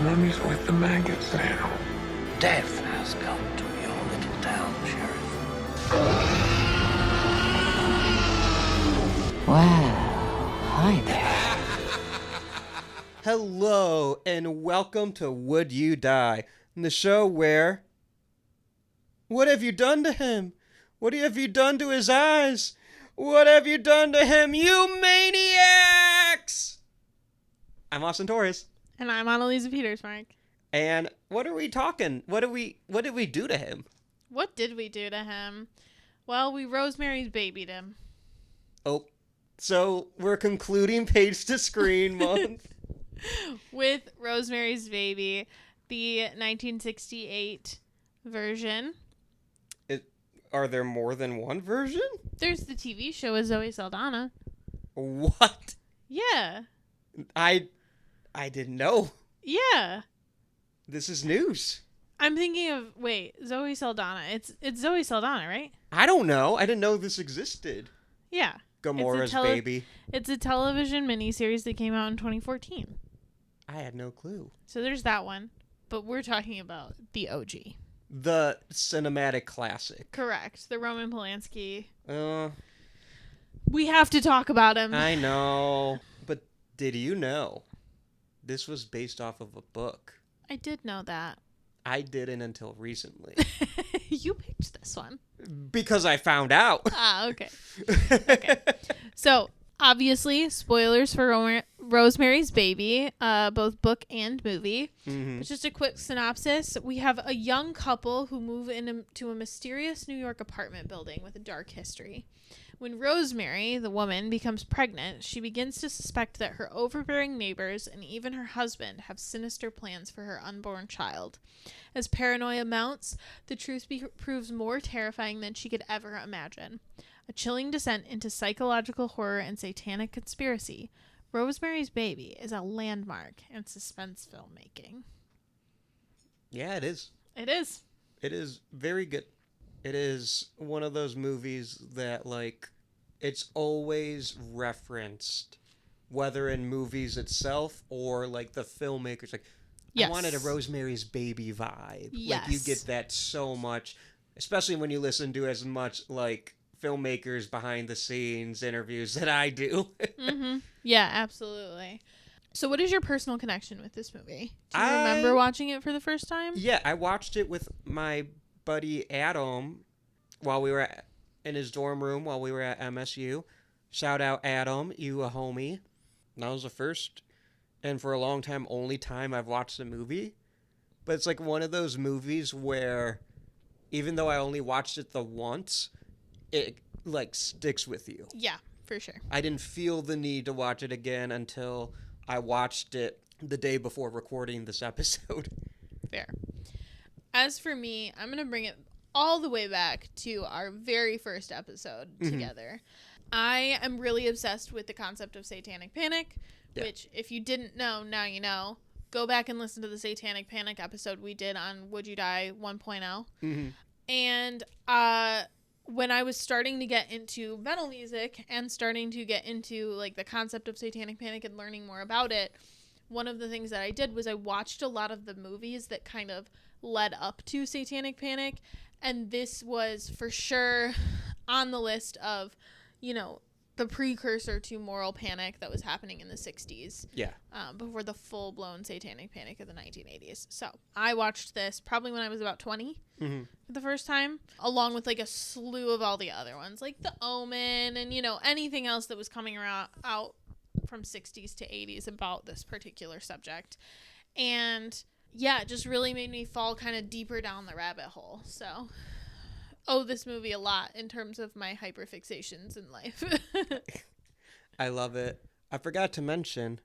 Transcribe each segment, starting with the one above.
Mommy's with the maggots now. Death has come to your little town, Sheriff. Well, hi there. Hello, and welcome to Would You Die, the show where... What have you done to him? What have you done to his eyes? What have you done to him, you maniacs? I'm Austin Torres. And I'm Anneliese Peters, Mark. And what are we talking? What did we do to him? What did we do to him? Well, we Rosemary's Babied him. Oh, so we're concluding Page to Screen month. With Rosemary's Baby, the 1968 version. Are there more than one version? There's the TV show with Zoe Saldana. What? Yeah. I didn't know. Yeah. This is news. I'm thinking of, Zoe Saldana. It's Zoe Saldana, right? I don't know. I didn't know this existed. Yeah. Gamora's Baby. It's a television miniseries that came out in 2014. I had no clue. So there's that one. But we're talking about the OG. The cinematic classic. Correct. The Roman Polanski. Uh, We have to talk about him. I know. But did you know this was based off of a book? I did know that. I didn't until recently. You picked this one. Because I found out. Ah, okay. Okay. So, obviously, spoilers for Rosemary's Baby, both book and movie. Mm-hmm. But just a quick synopsis. We have a young couple who move into a mysterious New York apartment building with a dark history. When Rosemary, the woman, becomes pregnant, she begins to suspect that her overbearing neighbors and even her husband have sinister plans for her unborn child. As paranoia mounts, the truth proves more terrifying than she could ever imagine. A chilling descent into psychological horror and satanic conspiracy, Rosemary's Baby is a landmark in suspense filmmaking. Yeah, it is. It is. It is very good. It is one of those movies that, like, it's always referenced, whether in movies itself or, like, the filmmakers. Like, Yes. I wanted a Rosemary's Baby vibe. Yes. Like, you get that so much, especially when you listen to as much, like, filmmakers behind the scenes interviews that I do. Mm-hmm. Yeah, absolutely. So what is your personal connection with this movie? Do you remember watching it for the first time? Yeah, I watched it with my buddy Adam while we were in his dorm room while we were at MSU. Shout out Adam, you a homie. That was the first and for a long time only time I've watched a movie. But it's like one of those movies where even though I only watched it the once, it like sticks with you. Yeah, for sure. I didn't feel the need to watch it again until I watched it the day before recording this episode. Fair. As for me, I'm going to bring it all the way back to our very first episode together. I am really obsessed with the concept of satanic panic, which if you didn't know, now you know. Go back and listen to the satanic panic episode we did on Would You Die 1.0. Mm-hmm. And when I was starting to get into metal music and starting to get into like the concept of satanic panic and learning more about it, one of the things that I did was I watched a lot of the movies that kind of led up to satanic panic, and this was for sure on the list of, you know, the precursor to moral panic that was happening in the 60s. Yeah. Before the full-blown satanic panic of the 1980s. So I watched this probably when I was about 20 for the first time, along with like a slew of all the other ones, like The Omen and, you know, anything else that was coming out from 60s to 80s about this particular subject. And yeah, it just really made me fall kind of deeper down the rabbit hole. So owe this movie a lot in terms of my hyperfixations in life. I love it. I forgot to mention,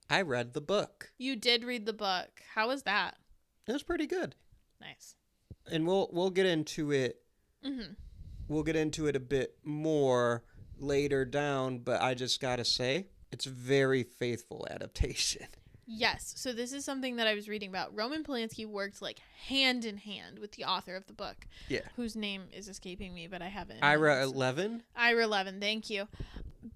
I read the book. You did read the book. How was that? It was pretty good. Nice. And we'll get into it. Mm-hmm. We'll get into it a bit more later down, but I just gotta say, it's a very faithful adaptation. Yes. So this is something that I was reading about. Roman Polanski worked like hand in hand with the author of the book. Yeah. Whose name is escaping me, but I have it. Ira 11? Ira 11, thank you.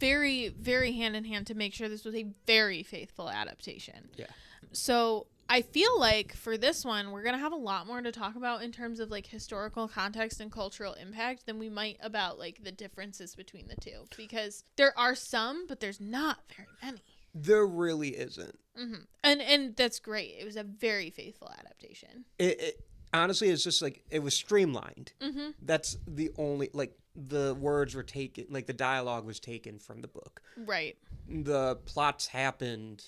Very, very hand in hand to make sure this was a very faithful adaptation. Yeah. So I feel like for this one, we're going to have a lot more to talk about in terms of like historical context and cultural impact than we might about like the differences between the two, because there are some, but there's not very many. There really isn't. Mm-hmm. And that's great. It was a very faithful adaptation. It honestly, it's just like, it was streamlined. Mm-hmm. That's the only, like, the words were taken, like the dialogue was taken from the book. Right. The plots happened,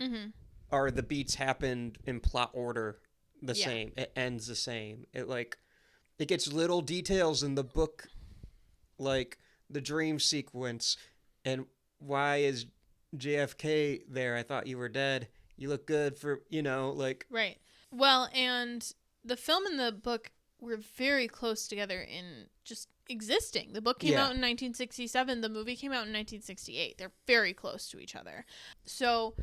Mm-hmm. or the beats happened in plot order the Yeah. same. It ends the same. It gets little details in the book, like the dream sequence and why is JFK there? I thought you were dead. You look good for, like. Right. Well, and the film and the book were very close together in just existing. The book came out in 1967. The movie came out in 1968. They're very close to each other. So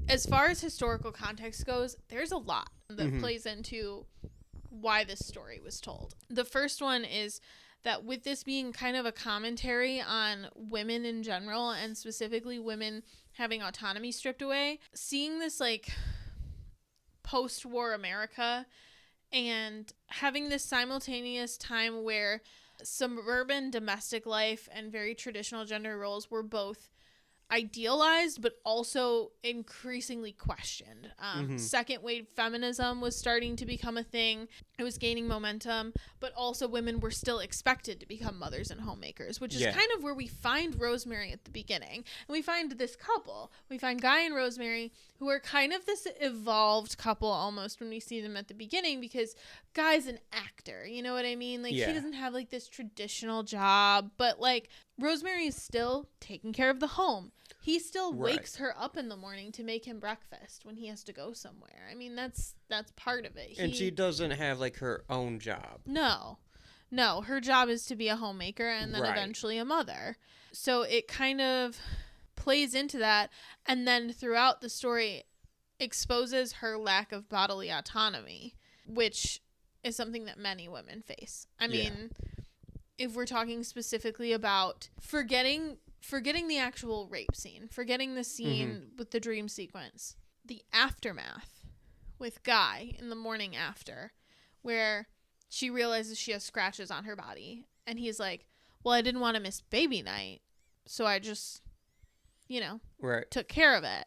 as far as historical context goes, there's a lot that plays into why this story was told. The first one is that with this being kind of a commentary on women in general, and specifically women having autonomy stripped away, seeing this like post-war America and having this simultaneous time where suburban domestic life and very traditional gender roles were both idealized but also increasingly questioned. Second wave feminism was starting to become a thing. It was gaining momentum, but also women were still expected to become mothers and homemakers, which is kind of where we find Rosemary at the beginning. And we find this couple. We find Guy and Rosemary, who are kind of this evolved couple almost when we see them at the beginning, because Guy's an actor, you know what I mean? Like, he doesn't have like this traditional job, but like Rosemary is still taking care of the home. He still wakes her up in the morning to make him breakfast when he has to go somewhere. I mean, that's part of it. And she doesn't have like her own job. No, her job is to be a homemaker and then eventually a mother. So it kind of plays into that, and then throughout the story exposes her lack of bodily autonomy, which is something that many women face. I mean, if we're talking specifically about forgetting the actual rape scene, forgetting the scene with the dream sequence, the aftermath with Guy in the morning after, where she realizes she has scratches on her body, and he's like, well, I didn't want to miss baby night, so I just, took care of it.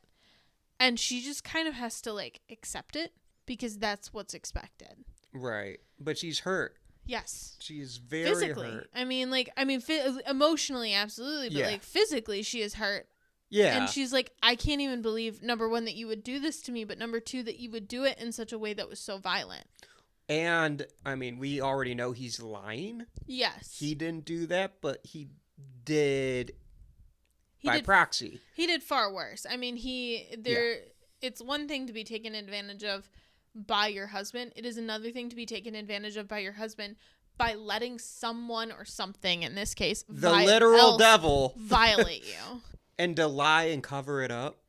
And she just kind of has to like accept it because that's what's expected. Right. But she's hurt. Yes. She's very physically hurt. Emotionally, absolutely. But like physically, she is hurt. Yeah. And she's like, I can't even believe, number one, that you would do this to me, but number two, that you would do it in such a way that was so violent. And, I mean, we already know he's lying. Yes. He didn't do that, but he did by proxy. He did far worse. I mean, it's one thing to be taken advantage of by your husband. It is another thing to be taken advantage of by your husband by letting someone or something, in this case, the literal devil, violate you. And to lie and cover it up.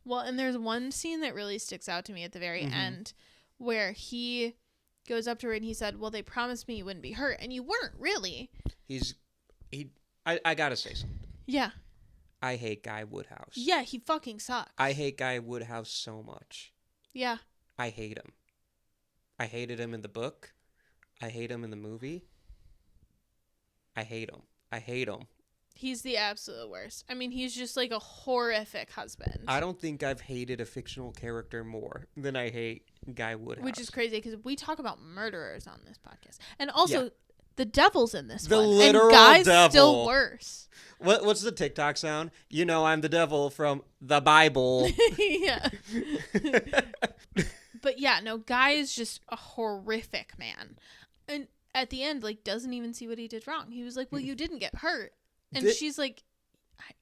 Well, and there's one scene that really sticks out to me at the very end where he goes up to her and he said, well, they promised me you wouldn't be hurt, and you weren't really. I gotta say something. Yeah. I hate Guy Woodhouse. Yeah, he fucking sucks. I hate Guy Woodhouse so much. Yeah. I hate him. I hated him in the book. I hate him in the movie. I hate him. He's the absolute worst. I mean, he's just like a horrific husband. I don't think I've hated a fictional character more than I hate Guy Woodhouse. Which is crazy because we talk about murderers on this podcast. And also, the devil's in this one. The literal and Guy's devil. Still worse. What's the TikTok sound? You know I'm the devil from the Bible. Yeah. But yeah, no, Guy is just a horrific man. And at the end, like, doesn't even see what he did wrong. He was like, well, you didn't get hurt. And she's like,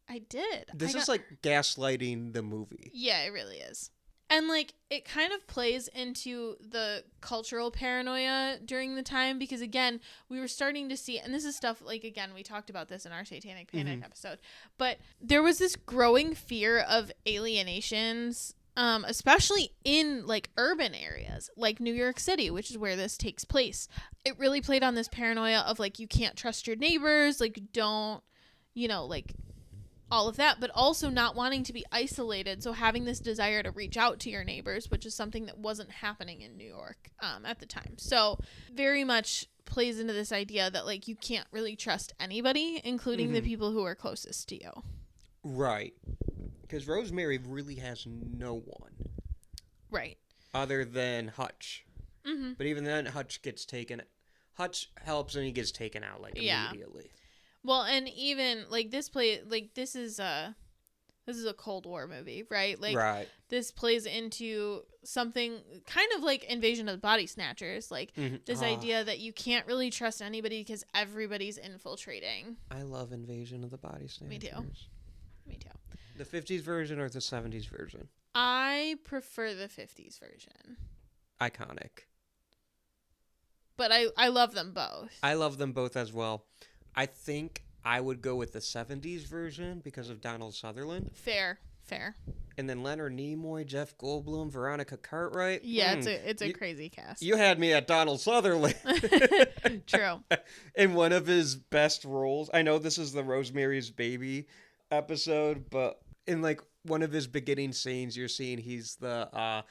I did. This is like gaslighting the movie. Yeah, it really is. And like, it kind of plays into the cultural paranoia during the time because, again, we were starting to see, and this is stuff, like, again, we talked about this in our Satanic Panic episode, but there was this growing fear of alienations, especially in like urban areas like New York City, which is where this takes place. It really played on this paranoia of like, you can't trust your neighbors, like, don't, like, all of that, but also not wanting to be isolated. So having this desire to reach out to your neighbors, which is something that wasn't happening in New York at the time. So very much plays into this idea that like you can't really trust anybody, including the people who are closest to you. Right. Because Rosemary really has no one. Right. Other than Hutch. Mm-hmm. But even then, Hutch helps and he gets taken out like immediately. Well, and even like this is a Cold War movie, right? Like this plays into something kind of like Invasion of the Body Snatchers, like this idea that you can't really trust anybody because everybody's infiltrating. I love Invasion of the Body Snatchers. Me too. The 50s version or the 70s version? I prefer the 50s version. Iconic. But I love them both. I love them both as well. I think I would go with the 70s version because of Donald Sutherland. Fair. And then Leonard Nimoy, Jeff Goldblum, Veronica Cartwright. Yeah, it's a crazy cast. You had me at Donald Sutherland. True. In one of his best roles. I know this is the Rosemary's Baby episode, but in like one of his beginning scenes, you're seeing he's the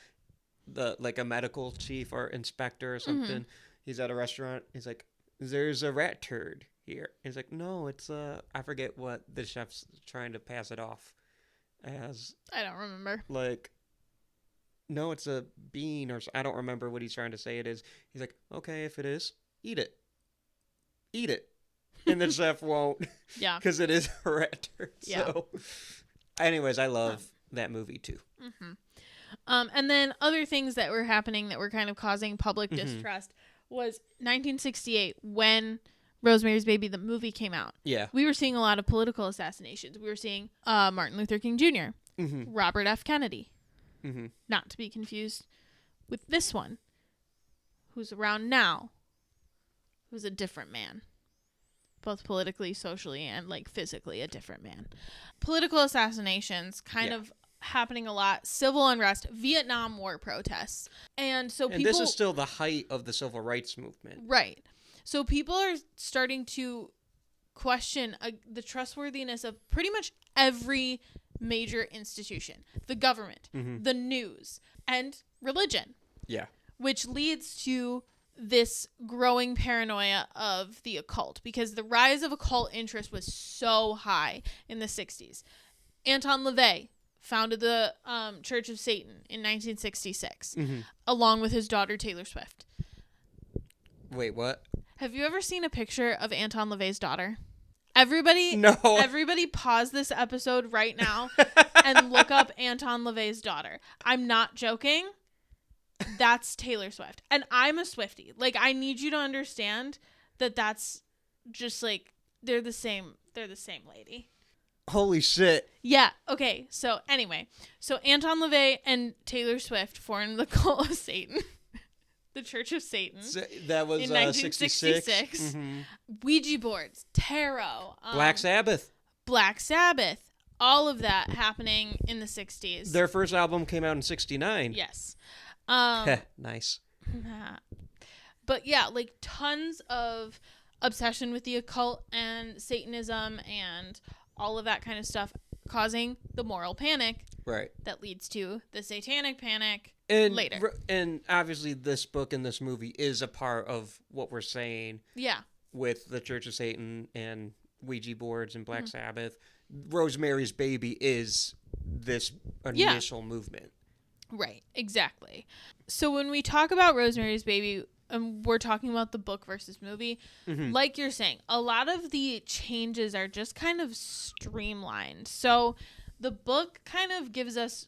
like a medical chief or inspector or something. He's at a restaurant. He's like, "There's a rat turd here." He's like, "No, it's I forget what the chef's trying to pass it off as." I don't remember. Like, no, it's a bean or I don't remember what he's trying to say it is. He's like, "Okay, if it is, eat it. Eat it." And the chef won't. Yeah. Because it is a rat turd. Yeah. So, anyways, I love that movie too. And then other things that were happening that were kind of causing public distrust was 1968 when Rosemary's Baby, the movie, came out. Yeah. We were seeing a lot of political assassinations. We were seeing Martin Luther King Jr., Robert F. Kennedy, not to be confused with this one, who's around now, who's a different man, both politically, socially, and like physically a different man. Political assassinations kind of happening a lot. Civil unrest, Vietnam War protests. And this is still the height of the civil rights movement. Right. So people are starting to question the trustworthiness of pretty much every major institution. The government, the news, and religion. Yeah. Which leads to this growing paranoia of the occult, because the rise of occult interest was so high in the 60s. Anton LaVey founded the Church of Satan in 1966, along with his daughter Taylor Swift. Wait, what? Have you ever seen a picture of Anton LaVey's daughter? Everybody pause this episode right now and look up Anton LaVey's daughter. I'm not joking. That's Taylor Swift. And I'm a Swiftie. Like, I need you to understand that that's just like they're the same lady. Holy shit. Yeah. Okay. So anyway, Anton LaVey and Taylor Swift formed the Cult of Satan, the Church of Satan. So that was in 1966. Ouija boards, tarot, Black Sabbath, all of that happening in the 60s. Their first album came out in 1969. Yes. Nice. But yeah, like tons of obsession with the occult and Satanism and all of that kind of stuff, causing the moral panic. Right. That leads to the satanic panic later. And obviously this book and this movie is a part of what we're saying. Yeah. With the Church of Satan and Ouija boards and Black Sabbath. Rosemary's Baby is this initial movement. Right. Exactly. So when we talk about Rosemary's Baby, we're talking about the book versus movie. Like you're saying, a lot of the changes are just kind of streamlined. So the book kind of gives us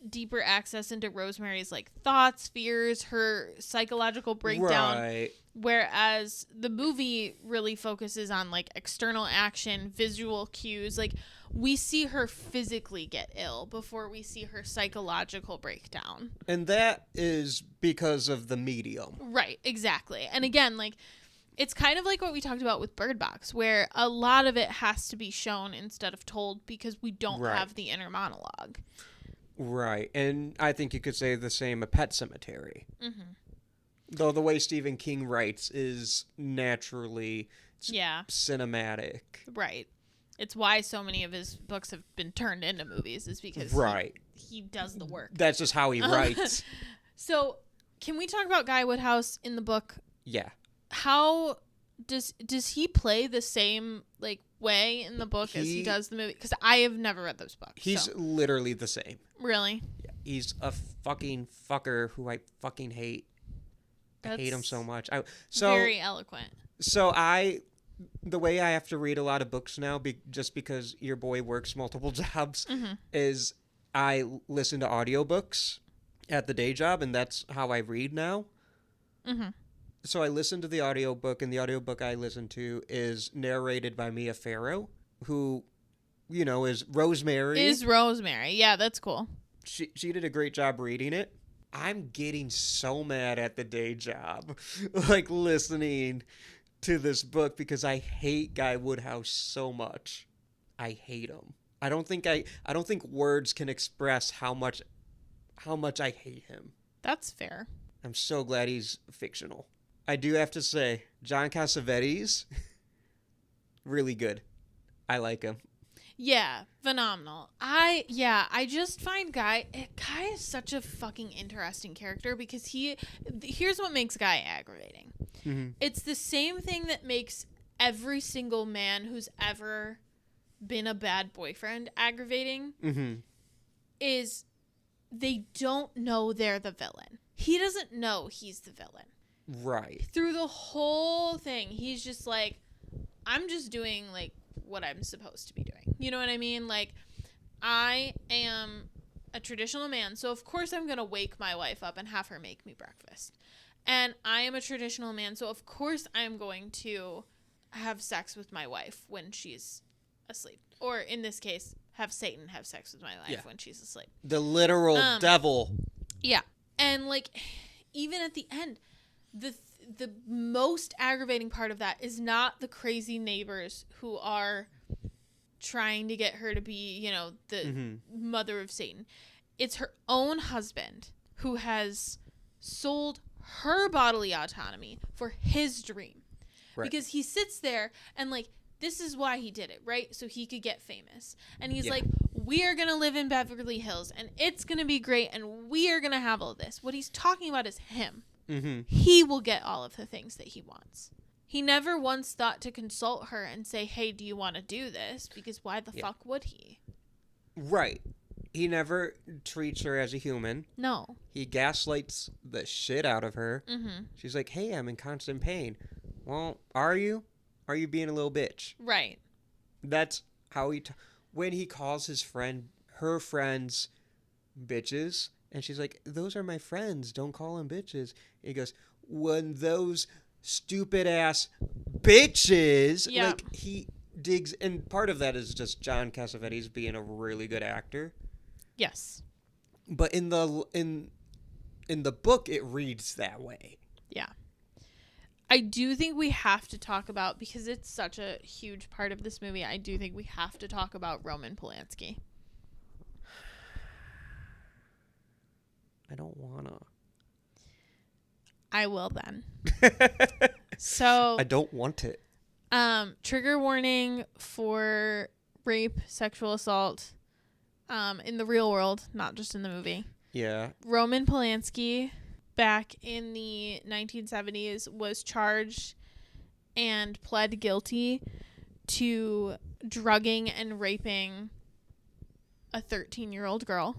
deeper access into Rosemary's like thoughts, fears, her psychological breakdown. Right. Whereas the movie really focuses on like external action, visual cues. Like we see her physically get ill before we see her psychological breakdown. And that is because of the medium. Right, exactly. And again, like it's kind of like what we talked about with Bird Box, where a lot of it has to be shown instead of told because we don't have the inner monologue. Right. And I think you could say the same of Pet Sematary. Though the way Stephen King writes is naturally cinematic. Right. It's why so many of his books have been turned into movies, is because he does the work. That's just how he writes. So, can we talk about Guy Woodhouse in the book? Yeah. How does he play the same like way in the book as he does the movie? Because I have never read those books. He's literally the same. Really? Yeah. He's a fucking fucker who I fucking hate. I hate him so much. Very eloquent. So the way I have to read a lot of books now, just because your boy works multiple jobs, is I listen to audiobooks at the day job, and that's how I read now. Mm-hmm. So I listen to the audiobook, and the audiobook I listen to is narrated by Mia Farrow, who, is Rosemary. Yeah, that's cool. She did a great job reading it. I'm getting so mad at the day job, like listening to this book, because I hate Guy Woodhouse so much. I hate him. I don't think words can express how much I hate him. That's fair. I'm so glad he's fictional. I do have to say, John Cassavetes, really good. I like him. Yeah, phenomenal. I just find Guy is such a fucking interesting character, because here's what makes Guy aggravating. Mm-hmm. It's the same thing that makes every single man who's ever been a bad boyfriend aggravating. Mm-hmm. Is they don't know they're the villain. He doesn't know he's the villain. Right. Through the whole thing, he's just like, I'm just doing like what I'm supposed to be doing. You know what I mean? Like, I am a traditional man, so of course I'm going to wake my wife up and have her make me breakfast. And I am a traditional man, so of course I'm going to have sex with my wife when she's asleep. Or in this case, have Satan have sex with my wife when she's asleep. The literal devil. Yeah. And like, even at the end, the most aggravating part of that is not the crazy neighbors who are trying to get her to be, the mother of Satan. It's her own husband who has sold her bodily autonomy for his dream. Right. Because he sits there and like, this is why he did it, right? So he could get famous. And he's like, we are going to live in Beverly Hills and it's going to be great and we are going to have all this. What he's talking about is him. Mm-hmm. He will get all of the things that he wants. He never once thought to consult her and say, hey, do you want to do this? Because why the fuck would he? Right. He never treats her as a human. No. He gaslights the shit out of her. Mm-hmm. She's like, hey, I'm in constant pain. Well, are you? Are you being a little bitch? Right. That's how when he calls her friends bitches, and she's like, those are my friends, don't call them bitches. He goes, when those stupid ass bitches, like he digs, and part of that is just John Cassavetes being a really good actor. Yes. But in the book, it reads that way. Yeah. I do think we have to talk about, because it's such a huge part of this movie, I do think we have to talk about Roman Polanski. I don't wanna. I will then. So I don't want it. Trigger warning for rape, sexual assault, in the real world, not just in the movie. Yeah. Roman Polanski, back in the 1970s, was charged and pled guilty to drugging and raping a 13-year-old girl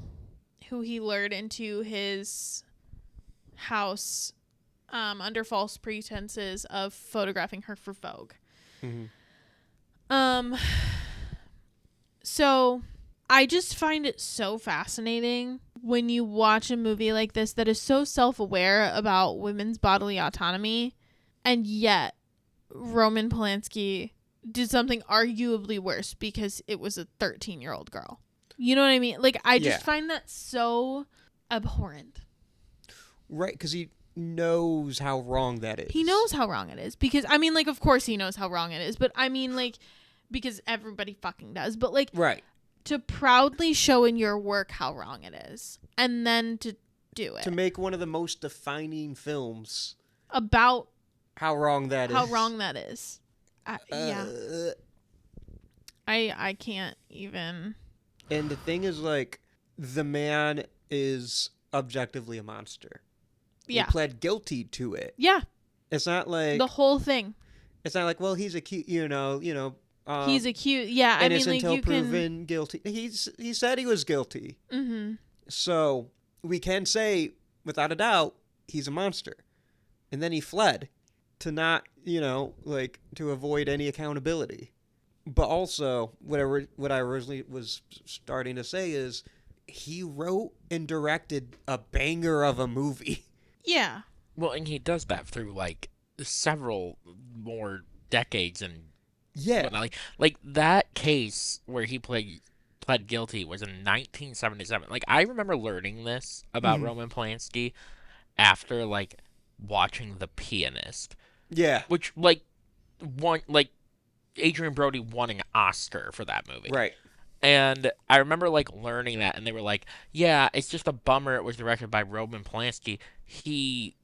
who he lured into his house under false pretenses of photographing her for Vogue. Mm-hmm. So I just find it so fascinating when you watch a movie like this that is so self-aware about women's bodily autonomy, and yet Roman Polanski did something arguably worse because it was a 13-year-old girl. You know what I mean? Like, I just find that so abhorrent. Right, because he knows how wrong that is. He knows how wrong it is. Because, I mean, like, of course he knows how wrong it is. But, I mean, like, because everybody fucking does. But, like, right. To proudly show in your work how wrong it is. And then to do it. To make one of the most defining films. About how wrong that is. How wrong that is. Yeah. I can't even. And the thing is, like, the man is objectively a monster. Yeah. He pled guilty to it. Yeah. It's not like The whole thing. It's not like, well, he's a cute, He's accused. Yeah, I mean, innocent like, until you proven guilty. He said he was guilty. Mm-hmm. So we can say, without a doubt, he's a monster. And then he fled to not, to avoid any accountability. But also, what I originally was starting to say is, he wrote and directed a banger of a movie. Yeah. Well, and he does that through, like, several more decades and Yeah. whatnot. Like that case where he pled guilty was in 1977. Like, I remember learning this about Roman Polanski after, like, watching The Pianist. Yeah. Which, Adrian Brody won an Oscar for that movie. Right. And I remember, like, learning that, and they were like, yeah, it's just a bummer it was directed by Roman Polanski. He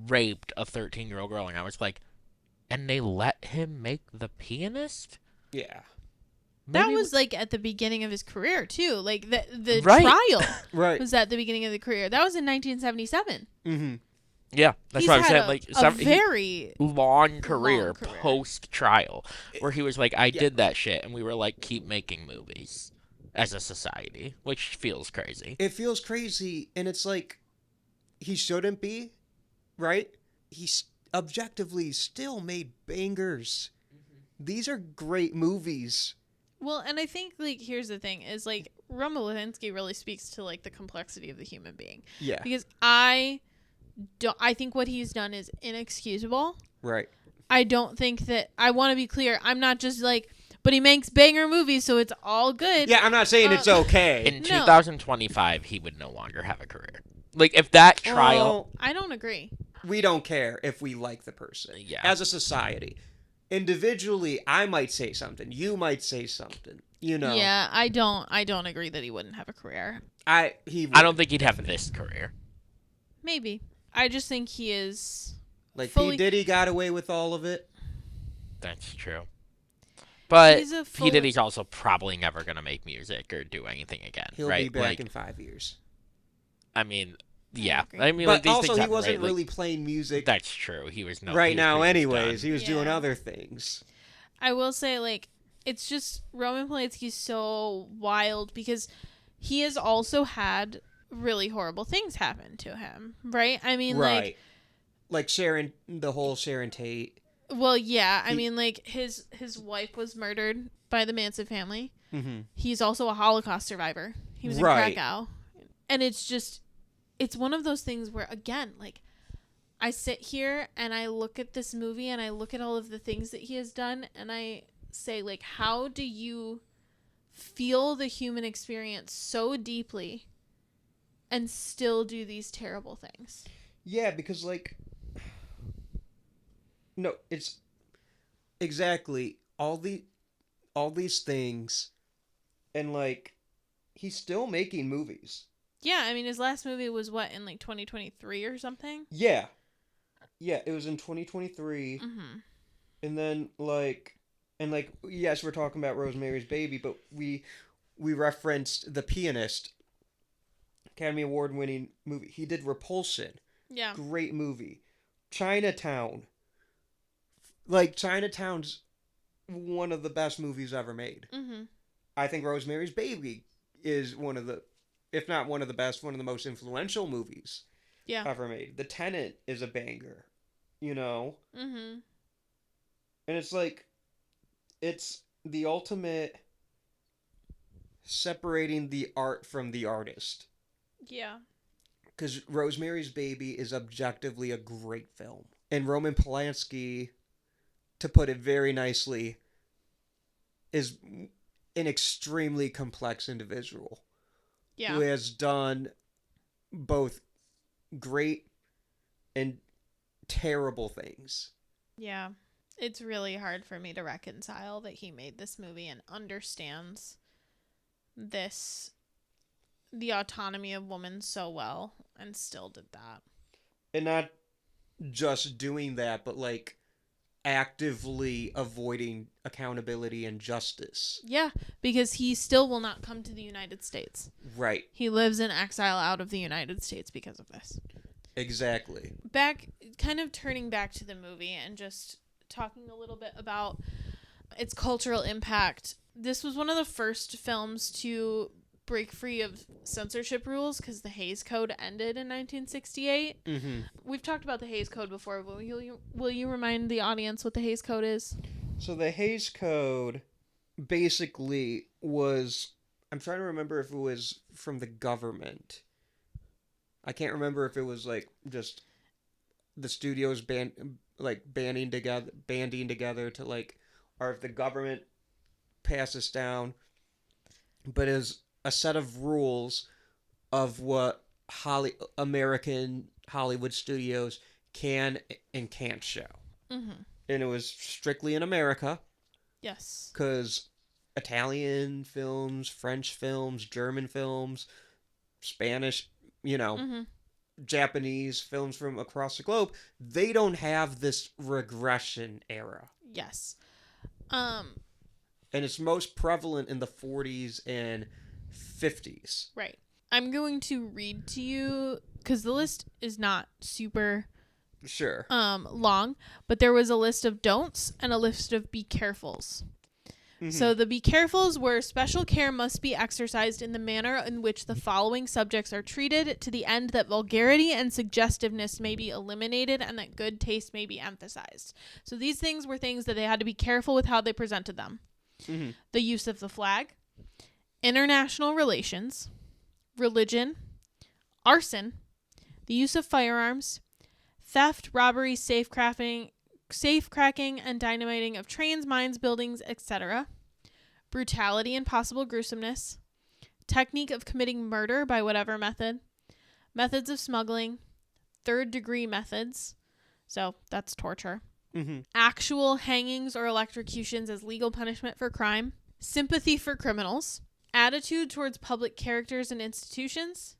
raped a 13-year-old girl. And I was like, and they let him make The Pianist? Yeah. That was, like, at the beginning of his career, too. Like, the Right. trial Right. was at the beginning of the career. That was in 1977. Mm-hmm. Yeah, that's He's what I'm had saying. a Like, very long career long career. post-trial where he was like, I did that shit, and we were like, keep making movies as a society, which feels crazy. It feels crazy, and it's like, he shouldn't be, right? He's objectively still made bangers. These are great movies. Well, and I think, like, here's the thing, is, like, Roman Polanski really speaks to, like, the complexity of the human being. Yeah. Because I think what he's done is inexcusable. Right. I don't think that, I want to be clear, I'm not just like, but he makes banger movies, so it's all good. Yeah, I'm not saying it's okay. In No. 2025, he would no longer have a career. Like, if that trial... Well, I don't agree. we don't care if we like the person. Yeah. As a society. Individually, I might say something. You might say something. Yeah, I don't agree that he wouldn't have a career. I don't think he'd have this career. Maybe. I just think he is Like, fully- P. Diddy got away with all of it. That's true. But He's a P. Diddy's also probably never going to make music or do anything again, He'll right? be back Like, in 5 years. I mean, yeah. agree. I mean, like, But these also, things he happen, wasn't right? Like, really playing music that's true. He was no. right he was now pretty much anyways. done. He was doing Yeah. other things. I will say, like, it's just Roman Polanski's so wild because he has also had really horrible things happen to him, right? I mean, Right. Like the whole Sharon Tate. well, yeah. I mean, like, his wife was murdered by the Manson family. Mm-hmm. He's also a Holocaust survivor. He was Right. in Krakow. And it's one of those things where, again, like, I sit here and I look at this movie and I look at all of the things that he has done and I say, like, how do you feel the human experience so deeply and still do these terrible things? Yeah, because, like... No, it's... Exactly. All these things, and, like, he's still making movies. Yeah, I mean, his last movie was what, in like 2023 or something? Yeah. Yeah, it was in 2023. Mm-hmm. And then, like... And, like, yes, we're talking about Rosemary's Baby, but we referenced The Pianist. Academy Award-winning movie. He did Repulsion. Yeah. Great movie. Chinatown. Like, Chinatown's one of the best movies ever made. Mm-hmm. I think Rosemary's Baby is one of the, if not one of the best, one of the most influential movies ever made. The Tenant is a banger, Mm-hmm. And it's like, it's the ultimate separating the art from the artist. Yeah. Because Rosemary's Baby is objectively a great film. And Roman Polanski, to put it very nicely, is an extremely complex individual. Yeah. Who has done both great and terrible things. Yeah. It's really hard for me to reconcile that he made this movie and understands the autonomy of women so well and still did that. And not just doing that, but, like, actively avoiding accountability and justice. Yeah, because he still will not come to the United States. Right. He lives in exile out of the United States because of this. Exactly. Kind of turning back to the movie and just talking a little bit about its cultural impact. This was one of the first films to break free of censorship rules because the Hays Code ended in 1968. Mm-hmm. We've talked about the Hays Code before, but will you remind the audience what the Hays Code is? So the Hays Code basically was, I'm trying to remember if it was from the government. I can't remember if it was like just the studios banding together to like, or if the government passes down, but is a set of rules of what American Hollywood studios can and can't show. Mm-hmm. And it was strictly in America. Yes. Because Italian films, French films, German films, Spanish, Mm-hmm. Japanese films from across the globe, they don't have this regression era. Yes. And it's most prevalent in the 40s and 50s. Right. I'm going to read to you because the list is not super Sure. long, but there was a list of don'ts and a list of be carefuls. Mm-hmm. So the be carefuls were special care must be exercised in the manner in which the following subjects are treated to the end that vulgarity and suggestiveness may be eliminated and that good taste may be emphasized. So these things were things that they had to be careful with how they presented them. Mm-hmm. The use of the flag, international relations, religion, arson, the use of firearms, theft, robbery, safecracking, and dynamiting of trains, mines, buildings, etc., brutality and possible gruesomeness, technique of committing murder by whatever method, methods of smuggling, third-degree methods, so that's torture, Mm-hmm. actual hangings or electrocutions as legal punishment for crime, sympathy for criminals, attitude towards public characters and institutions,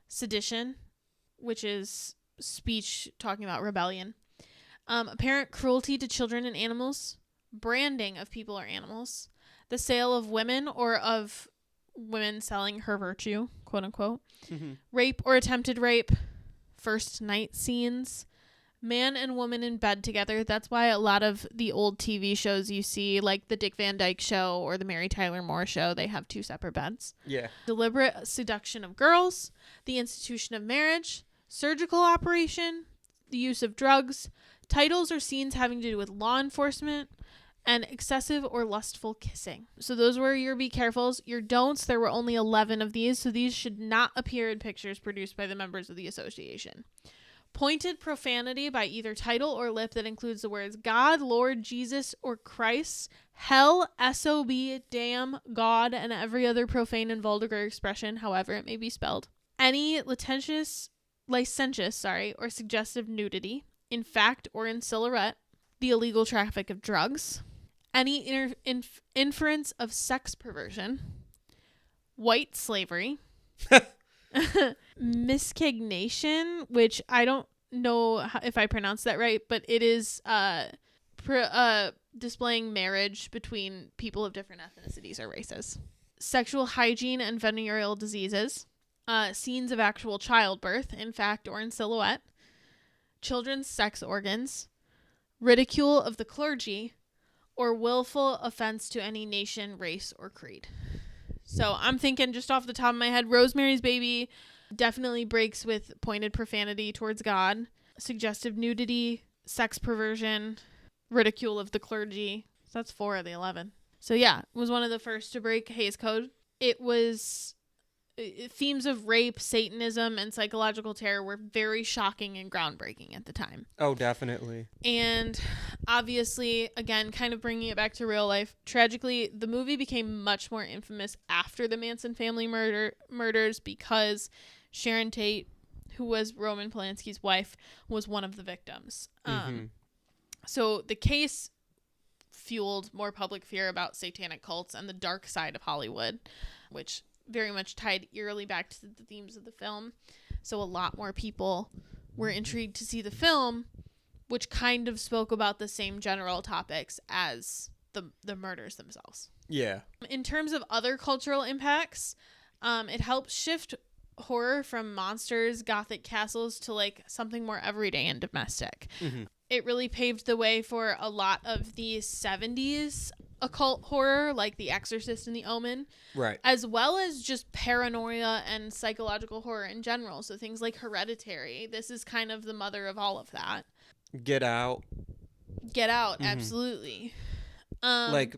sedition, which is speech talking about rebellion, apparent cruelty to children and animals, branding of people or animals, the sale of women or of women selling her virtue, quote unquote, Mm-hmm. rape or attempted rape, first night scenes, man and woman in bed together. That's why a lot of the old TV shows you see, like the Dick Van Dyke Show or the Mary Tyler Moore Show, they have two separate beds. Yeah. Deliberate seduction of girls, the institution of marriage, surgical operation, the use of drugs, titles or scenes having to do with law enforcement, and excessive or lustful kissing. So those were your be carefuls. Your don'ts, there were only 11 of these, so these should not appear in pictures produced by the members of the association. Pointed profanity by either title or lip that includes the words God, Lord, Jesus, or Christ, hell, SOB, damn, God, and every other profane and vulgar expression, however it may be spelled. Any licentious, or suggestive nudity, in fact or in silhouette. The illegal traffic of drugs. Any inference of sex perversion. White slavery. Miscegnation, which I don't know if I pronounced that right, but it is displaying marriage between people of different ethnicities or races. Sexual hygiene and venereal diseases. Scenes of actual childbirth, in fact or in silhouette. Children's sex organs. Ridicule of the clergy, or willful offense to any nation, race, or creed. So I'm thinking just off the top of my head, Rosemary's Baby definitely breaks with pointed profanity towards God, suggestive nudity, sex perversion, ridicule of the clergy. So that's 4 of the 11. So yeah, it was one of the first to break Hays Code. It was themes of rape, Satanism, and psychological terror were very shocking and groundbreaking at the time. Oh, definitely. And obviously, again, kind of bringing it back to real life, tragically, the movie became much more infamous after the Manson family murders because Sharon Tate, who was Roman Polanski's wife, was one of the victims. So the case fueled more public fear about satanic cults and the dark side of Hollywood, which very much tied eerily back to the themes of the film. So a lot more people were intrigued to see the film which kind of spoke about the same general topics as the murders themselves. Yeah. In terms of other cultural impacts, it helped shift horror from monsters, gothic castles to like something more everyday and domestic. Mm-hmm. It really paved the way for a lot of the 70s occult horror, like The Exorcist and The Omen, Right. as well as just paranoia and psychological horror in general. So things like Hereditary. This is kind of the mother of all of that. Get Out. Get Out, Mhm. absolutely. Like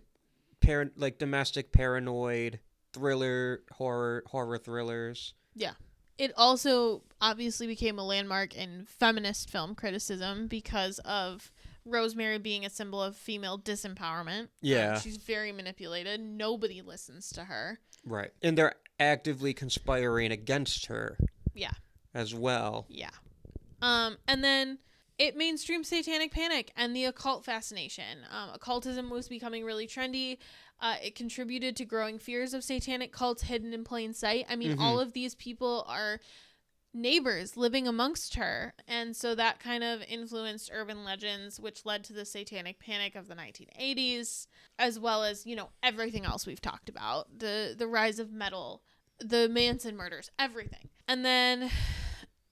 domestic paranoid thriller horror thrillers. Yeah. It also obviously became a landmark in feminist film criticism because of Rosemary being a symbol of female disempowerment. Yeah. She's very manipulated. Nobody listens to her. Right. And they're actively conspiring against her. Yeah. As well. Yeah. And then it mainstreamed satanic panic and the occult fascination. Occultism was becoming really trendy. It contributed to growing fears of satanic cults hidden in plain sight. I mean, all of these people are neighbors living amongst her. And so that kind of influenced urban legends, which led to the satanic panic of the 1980s, as well as, you know, everything else we've talked about. The rise of metal, the Manson murders, everything. And then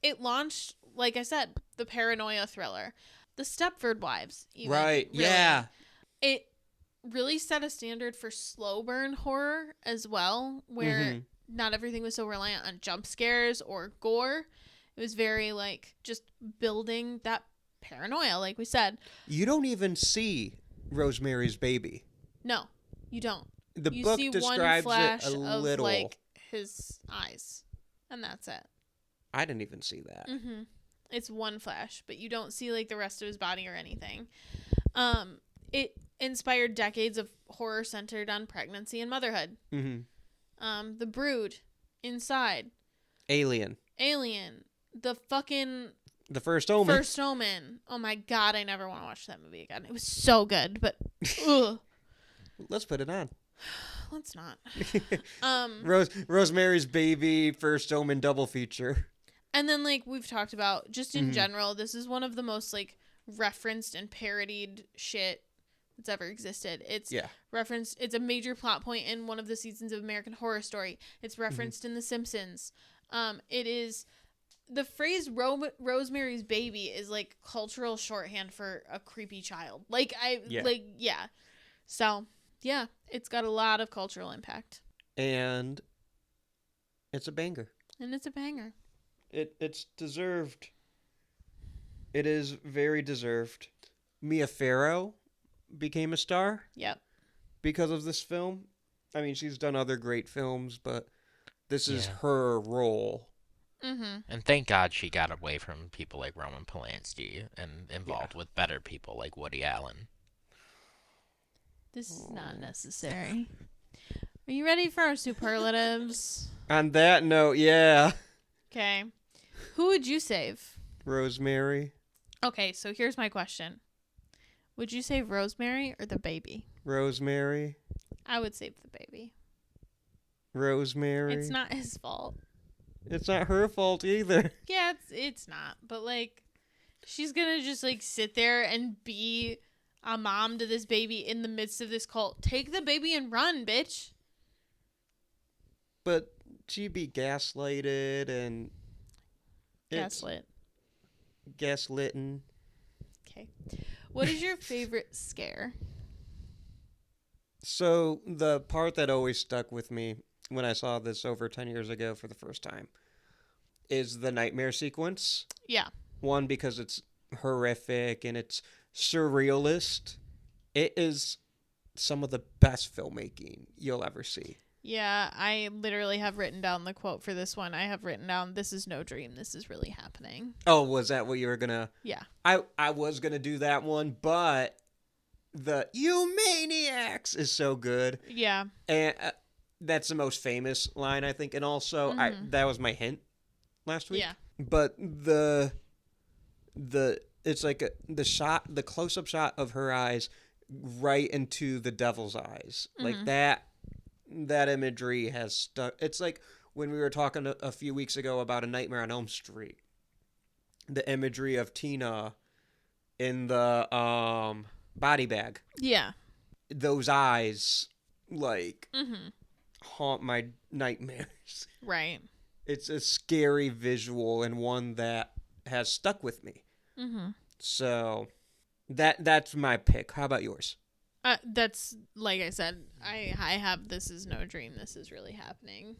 it launched, like I said, the paranoia thriller, the Stepford Wives. Even, Right. really. Yeah. It really set a standard for slow burn horror as well, where not everything was so reliant on jump scares or gore. It was very like just building that paranoia, like we said. You don't even see Rosemary's Baby. No, you don't. The You book see describes one flash it a of little. like his eyes, and that's it. I didn't even see that. It's one flash, but you don't see like the rest of his body or anything. It inspired decades of horror centered on pregnancy and motherhood. The Brood, Inside, Alien. the fucking The First Omen. First Omen. Oh my god, I never want to watch that movie again. It was so good, but ugh. Let's put it on. Let's not. Rosemary's Baby, First Omen double feature. And then, like, we've talked about, just in general, this is one of the most, like, referenced and parodied shit that's ever existed. It's referenced, it's a major plot point in one of the seasons of American Horror Story. It's referenced in The Simpsons. It is, the phrase Rosemary's Baby is, like, cultural shorthand for a creepy child. So, yeah, it's got a lot of cultural impact. And it's a banger. And it's a banger. It's deserved. It is very deserved. Mia Farrow became a star. Yep. Because of this film. I mean, she's done other great films, but this is her role. And thank God she got away from people like Roman Polanski and involved with better people like Woody Allen. This is not necessary. Are you ready for our superlatives? On that note, yeah. Okay. Who would you save? Rosemary. Okay, so here's my question. Would you save Rosemary or the baby? Rosemary. I would save the baby. Rosemary. It's not his fault. It's not her fault either. Yeah, it's not. But, like, she's gonna just, like, sit there and be a mom to this baby in the midst of this cult. Take the baby and run, bitch. But she'd be gaslighted and... Gaslit. Gaslitten. Okay. What is your favorite scare? So, the part that always stuck with me when I saw this over 10 years ago for the first time is the nightmare sequence. Yeah. One, because it's horrific and it's surrealist. It is some of the best filmmaking you'll ever see. Yeah, I literally have written down the quote for this one. I have written down, "This is no dream. This is really happening." Oh, was that what you were gonna... Yeah. I was gonna do that one, but the "You maniacs" is so good. Yeah. And that's the most famous line, I think. And also, that was my hint last week. Yeah. But it's like the close-up shot of her eyes right into the devil's eyes. Like that imagery has stuck. It's like when we were talking a few weeks ago about A Nightmare on Elm Street. The imagery of Tina in the body bag. Yeah. Those eyes, like, Mm-hmm. haunt my nightmares. Right. It's a scary visual and one that has stuck with me. Mm-hmm. So that's my pick. How about yours? That's, like I said, I have This Is No Dream, This Is Really Happening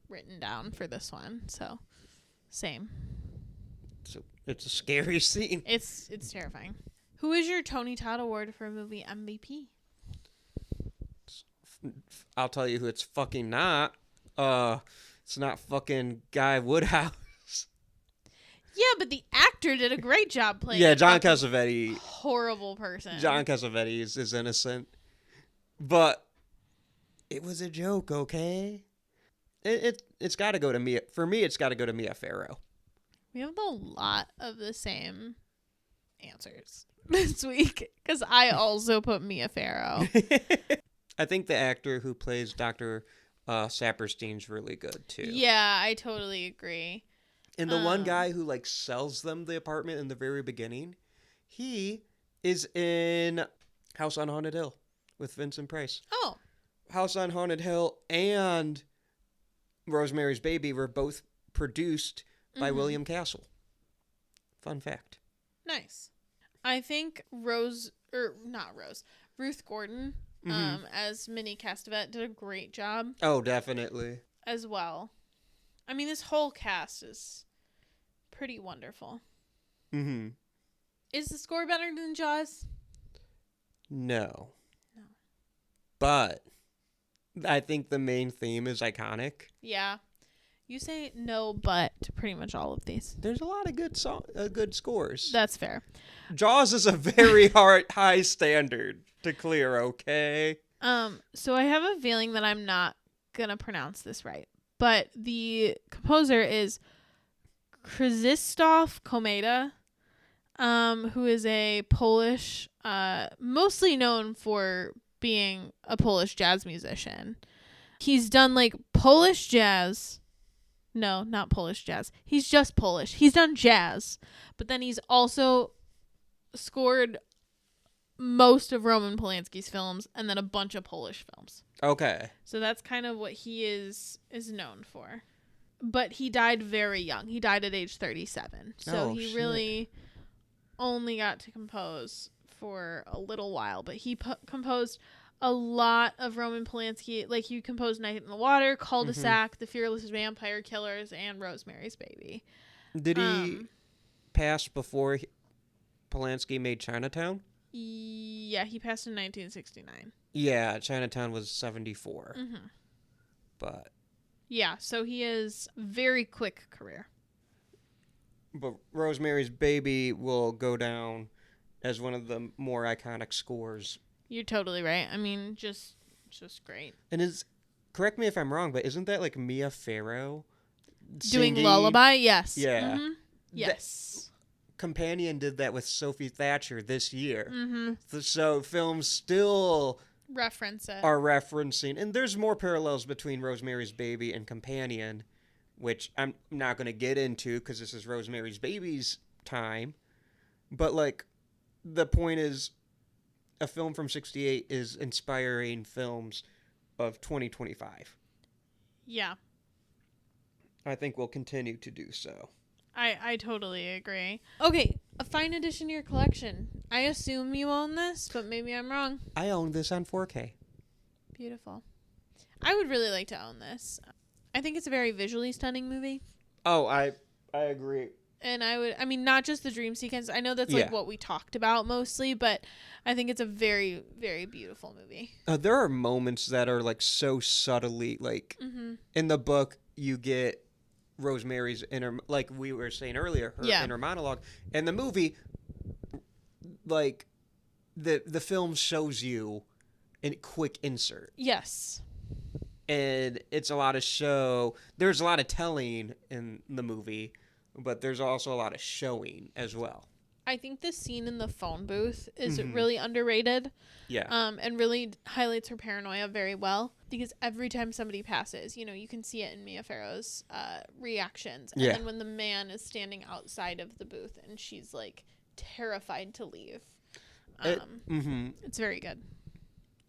written down for this one. So, same. So it's a scary scene. It's terrifying. Who is your Tony Todd Award for movie MVP? I'll tell you who it's fucking not. It's not fucking Guy Woodhouse. Yeah, but the actor did a great job playing. Yeah, a John fucking Cassavetes. horrible person. John Cassavetes is innocent, but it was a joke. Okay, it's got to go to Mia. For me, it's got to go to Mia Farrow. We have a lot of the same answers this week because I also put Mia Farrow. I think the actor who plays Dr. Saperstein's really good too. Yeah, I totally agree. And the one guy who like sells them the apartment in the very beginning, he is in House on Haunted Hill with Vincent Price. Oh, House on Haunted Hill and Rosemary's Baby were both produced by William Castle. Fun fact. nice. I think Ruth Gordon, as Minnie Castevet did a great job Oh, definitely. as well. I mean, this whole cast is pretty wonderful. Mm-hmm. Is the score better than Jaws? No. No. But I think the main theme is iconic. Yeah. You say no, but to pretty much all of these. There's a lot of good scores. That's fair. Jaws is a very high standard to clear, okay? So I have a feeling that I'm not gonna pronounce this right, but the composer is Krzysztof Komeda, who is a Polish, mostly known for being a Polish jazz musician. He's done like Polish jazz. No, not Polish jazz. He's just Polish. He's done jazz, but then he's also scored most of Roman Polanski's films and then a bunch of Polish films. Okay. So that's kind of what he is known for. But he died very young. He died at age 37. So he really only got to compose for a little while. But he composed a lot of Roman Polanski. Like, he composed Night in the Water, Cul-de-sac, The Fearless Vampire Killers, and Rosemary's Baby. Did he pass before Polanski made Chinatown? Yeah, he passed in 1969. Yeah, Chinatown was 74. Mm-hmm. But Yeah, so he is very quick career. Rosemary's Baby will go down as one of the more iconic scores. You're totally right. I mean, just great. And correct me if I'm wrong, but isn't that like Mia Farrow Doing singing? Lullaby? Yes. Yeah. Mm-hmm. Yes. Companion did that with Sophie Thatcher this year. Mm-hmm. So films still Reference it. are referencing, and there's more parallels between Rosemary's Baby and Companion, which I'm not going to get into because this is Rosemary's Baby's time. But like, the point is, a film from 1968 is inspiring films of 2025. Yeah. I think we'll continue to do so. I totally agree. Okay, a fine addition to your collection. I assume you own this, but maybe I'm wrong. I own this on 4K. Beautiful. I would really like to own this. I think it's a very visually stunning movie. Oh, I agree. And I mean, not just the dream sequence. I know that's like what we talked about mostly, but I think it's a very, very beautiful movie. There are moments that are like so subtly, like in the book, you get Rosemary's inner, like we were saying earlier, her inner monologue. And the movie, like the film shows you a quick insert. Yes. And it's a lot of show. There's a lot of telling in the movie, but there's also a lot of showing as well. I think the scene in the phone booth is really underrated. Yeah. And really highlights her paranoia very well. Because every time somebody passes, you can see it in Mia Farrow's reactions. And then when the man is standing outside of the booth and she's like terrified to leave. It's very good.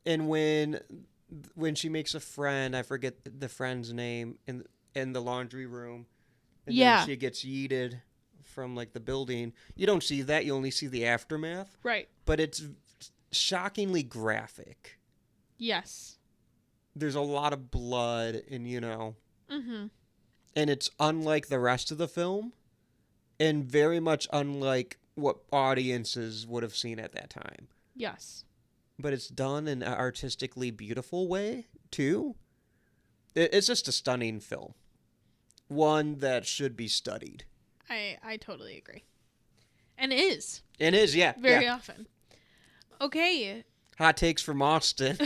And when she makes a friend, I forget the friend's name, in the laundry room, and then she gets yeeted from like the building. You don't see that; you only see the aftermath. Right. But it's shockingly graphic. Yes. There's a lot of blood, and Mm-hmm. and it's unlike the rest of the film, and very much unlike what audiences would have seen at that time. Yes. But it's done in an artistically beautiful way, too. It's just a stunning film. One that should be studied. I totally agree. And is. It is, yeah. Very often. Okay. Hot takes from Austin.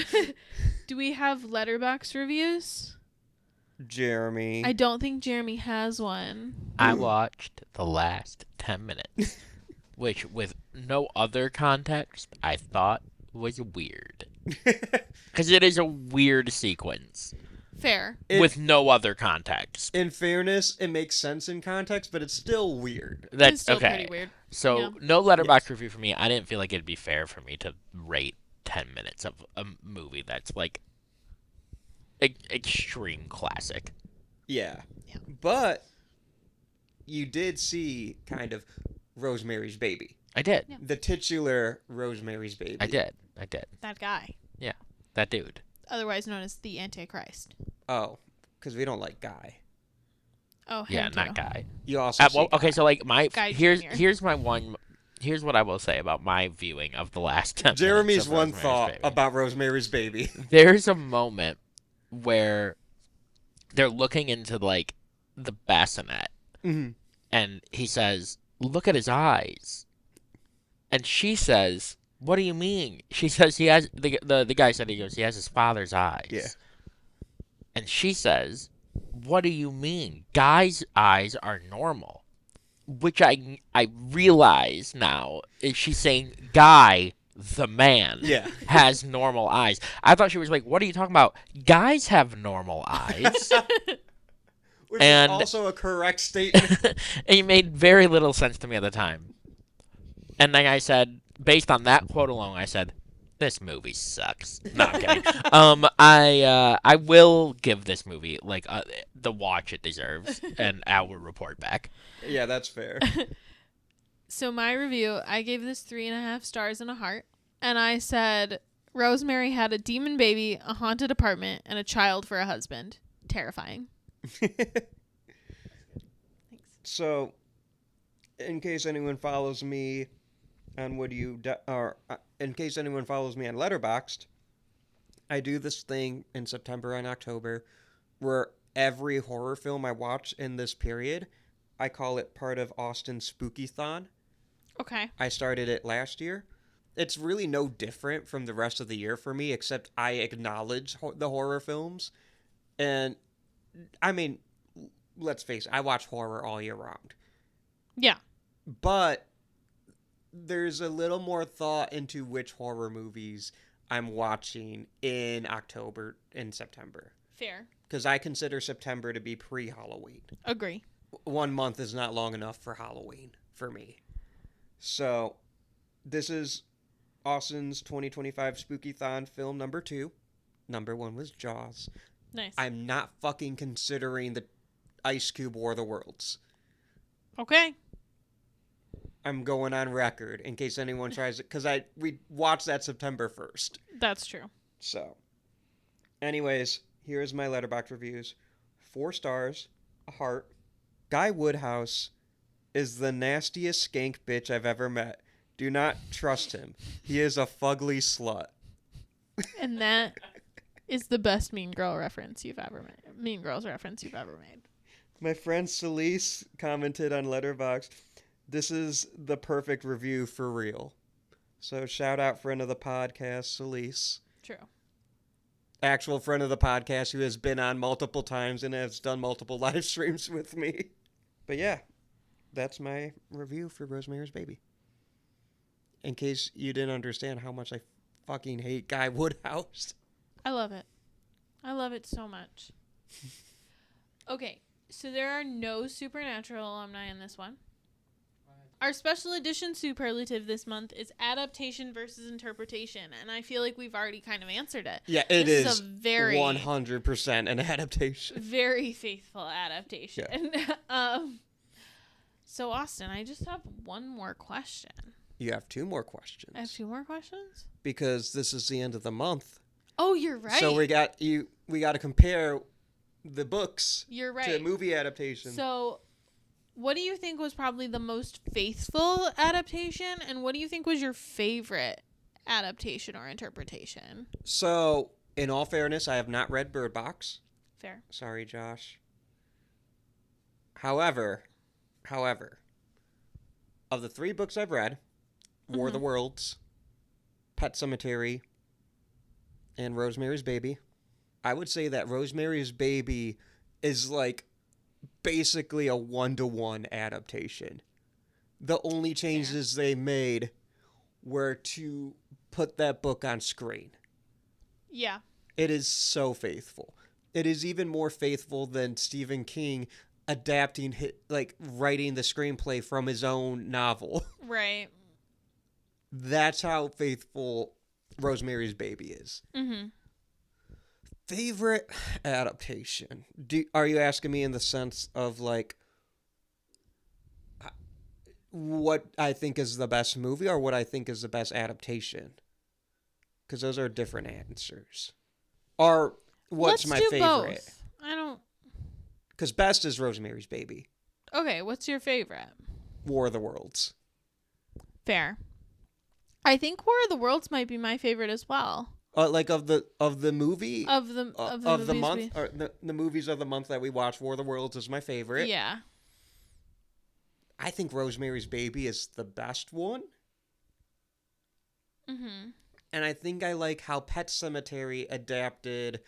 Do we have Letterboxd reviews? Jeremy. I don't think Jeremy has one. I watched the last 10 minutes, which, with no other context, I thought was weird. Because it is a weird sequence. Fair. With no other context. In fairness, it makes sense in context, but it's still weird. That's It's still okay. pretty weird. So, Yeah. no Letterboxd review for me. I didn't feel like it'd be fair for me to rate 10 minutes of a movie that's like extreme classic. Yeah. But you did see kind of Rosemary's Baby. I did. Yeah. The titular Rosemary's Baby. I did. That guy. Yeah. That dude. Otherwise known as the Antichrist. Oh, because we don't like Guy. Oh, him Yeah, too. not Guy. You also see Okay, Guy. so like my Guy here's Jr.. here's my one. Here's what I will say about my viewing of the last 10 Jeremy's minutes of one Rosemary's thought Baby. about Rosemary's Baby. There's a moment where they're looking into like the bassinet, Mm-hmm. and he says, "Look at his eyes," and she says, "What do you mean?" She says, "He has the guy said he has his father's eyes." Yeah. And she says, "What do you mean? Guys' eyes are normal." Which I realize now is she's saying Guy, the man, Yeah. has normal eyes. I thought she was like, "What are you talking about? Guys have normal eyes." Which And- is also a correct statement. And it made very little sense to me at the time. And then I said, based on that quote alone, I said, this movie sucks. No, I'm kidding. I will give this movie like the watch it deserves, and I will report back. Yeah, that's fair. So my review, I gave this 3.5 stars and a heart. And I said, Rosemary had a demon baby, a haunted apartment, and a child for a husband. Terrifying. Thanks. So, in case anyone follows me on in case anyone follows me on Letterboxd, I do this thing in September and October where every horror film I watch in this period, I call it part of Austin's Spooky-thon. Okay. I started it last year. It's really no different from the rest of the year for me, except I acknowledge the horror films. And, I mean, let's face it, I watch horror all year round. Yeah. But there's a little more thought into which horror movies I'm watching in October and September. Fair. Because I consider September to be pre-Halloween. Agree. 1 month is not long enough for Halloween for me. So, this is Austin's 2025 Spooky-thon film number 2. Number 1 was Jaws. Nice. I'm not fucking considering the Ice Cube War of the Worlds. Okay. I'm going on record in case anyone tries it, because we watched that September 1st. That's true. So, anyways, here's my Letterboxd reviews. 4 stars, a heart. Guy Woodhouse is the nastiest skank bitch I've ever met. Do not trust him. He is a fugly slut. And that is the best Mean Girls reference you've ever made. My friend Celise commented on Letterboxd, "This is the perfect review for real." So shout out friend of the podcast, Celise. True. Actual friend of the podcast who has been on multiple times and has done multiple live streams with me. But yeah, that's my review for Rosemary's Baby. In case you didn't understand how much I fucking hate Guy Woodhouse. I love it. I love it so much. Okay, so there are no Supernatural alumni in this one. Our special edition superlative this month is adaptation versus interpretation, and I feel like we've already kind of answered it. Yeah, it This is a very 100% an adaptation. very faithful adaptation. Yeah. So Austin, I just have one more question. You have 2 more questions. I have 2 more questions? Because this is the end of the month. Oh, you're right. So we got to compare the books You're right. to movie adaptation. So what do you think was probably the most faithful adaptation, and what do you think was your favorite adaptation or interpretation? So, in all fairness, I have not read Bird Box. Fair. Sorry, Josh. However, of the 3 books I've read, War of the Worlds, Pet Sematary, and Rosemary's Baby, I would say that Rosemary's Baby is like basically a 1-to-1 adaptation. The only changes they made were to put that book on screen. Yeah. It is so faithful. It is even more faithful than Stephen King adapting, writing the screenplay from his own novel. Right. That's how faithful Rosemary's Baby is. Mm-hmm. Favorite adaptation? Are you asking me in the sense of like what I think is the best movie or what I think is the best adaptation? Because those are different answers. Or what's my favorite? Both. I don't. Because best is Rosemary's Baby. Okay, what's your favorite? War of the Worlds. Fair. I think War of the Worlds might be my favorite as well. Like of the movie Of the movies month or the movies of the month that we watched, War of the Worlds is my favorite. Yeah. I think Rosemary's Baby is the best one. Mm-hmm. And I think I like how Pet Sematary adapted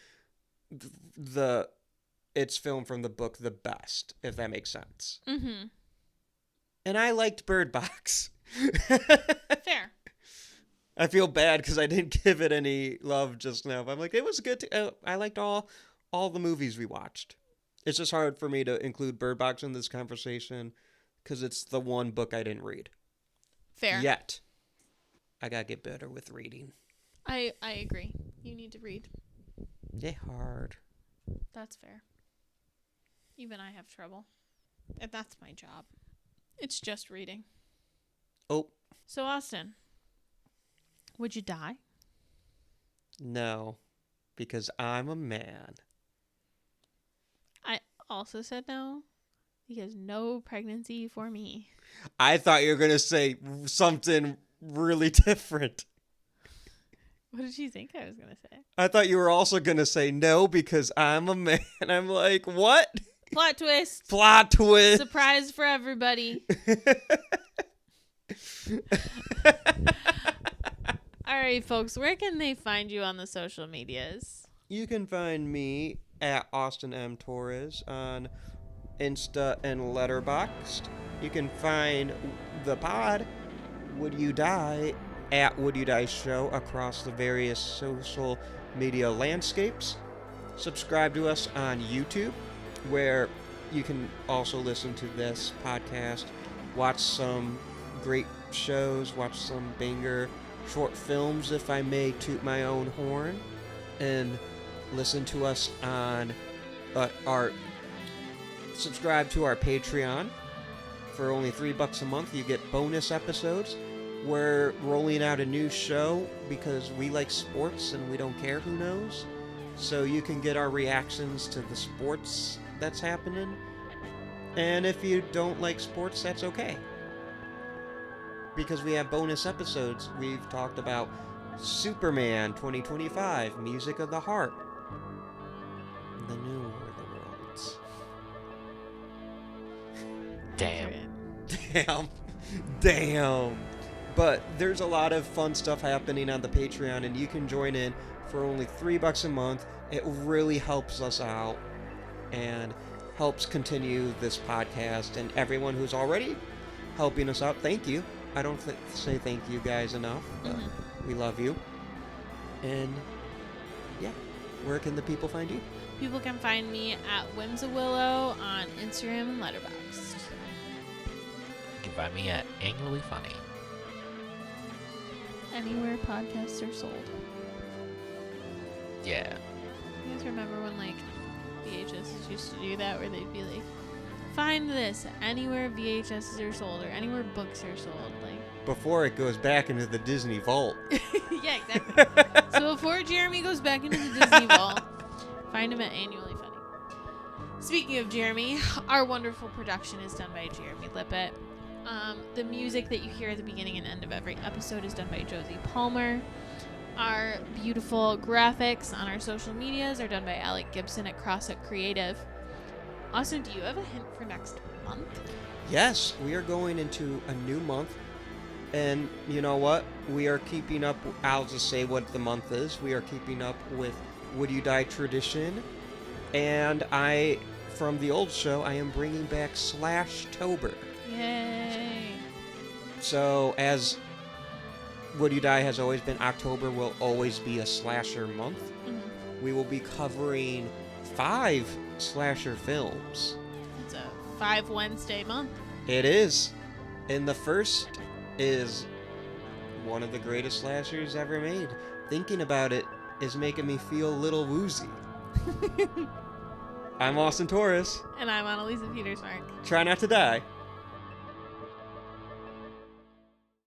its film from the book the best, if that makes sense. Mm-hmm. And I liked Bird Box. Fair. I feel bad because I didn't give it any love just now. But I'm like, it was good. I liked all the movies we watched. It's just hard for me to include Bird Box in this conversation because it's the one book I didn't read. Fair. Yet. I gotta get better with reading. I agree. You need to read. Yeah, hard. That's fair. Even I have trouble. And that's my job. It's just reading. Oh. So, Austin, would you die? No, because I'm a man. I also said no, because no pregnancy for me. I thought you were going to say something really different. What did you think I was going to say? I thought you were also going to say no because I'm a man. I'm like, what? Plot twist. Plot twist. Surprise for everybody. All right, folks, where can they find you on the social medias? You can find me at Austin M. Torres on Insta and Letterboxd. You can find the pod, Would You Die, at Would You Die Show across the various social media landscapes. Subscribe to us on YouTube, where you can also listen to this podcast, watch some great shows, watch some banger short films, if I may toot my own horn, and listen to us on subscribe to our Patreon. For only $3 a month, you get bonus episodes. We're rolling out a new show because we like sports and we don't care who knows. So you can get our reactions to the sports that's happening. And if you don't like sports, that's okay. Because we have bonus episodes. We've talked about Superman 2025, Music of the Heart, the new War of the Worlds. Damn. But there's a lot of fun stuff happening on the Patreon, and you can join in for only $3 a month. It really helps us out and helps continue this podcast. And everyone who's already helping us out, thank you. I don't say thank you guys enough, but we love you. And yeah, where can the people find you? People can find me at Whimsawillow on Instagram and Letterboxd. You can find me at Annually Funny. Anywhere podcasts are sold. Yeah. You guys remember when like VHS used to do that, where they'd be like, find this anywhere VHSs are sold or anywhere books are sold, like. Before it goes back into the Disney vault. Yeah, exactly. So before Jeremy goes back into the Disney vault, find him at Annually Funny. Speaking of Jeremy, our wonderful production is done by Jeremy Lippitt. The music that you hear at the beginning and end of every episode is done by Josie Palmer. Our beautiful graphics on our social medias are done by Alec Gibson at Crosshook Creative. Austin, do you have a hint for next month? Yes, we are going into a new month. And you know what? We are keeping up. I'll just say what the month is. We are keeping up with Would You Die tradition. And from the old show, I am bringing back Slashtober. Yay. So, as Would You Die has always been, October will always be a slasher month. Mm-hmm. We will be covering 5 slasher films. It's a 5 Wednesday month. It is. And the first is one of the greatest slashers ever made. Thinking about it is making me feel a little woozy. I'm Austin Torres. And I'm Anneliese Petersmark. Try not to die.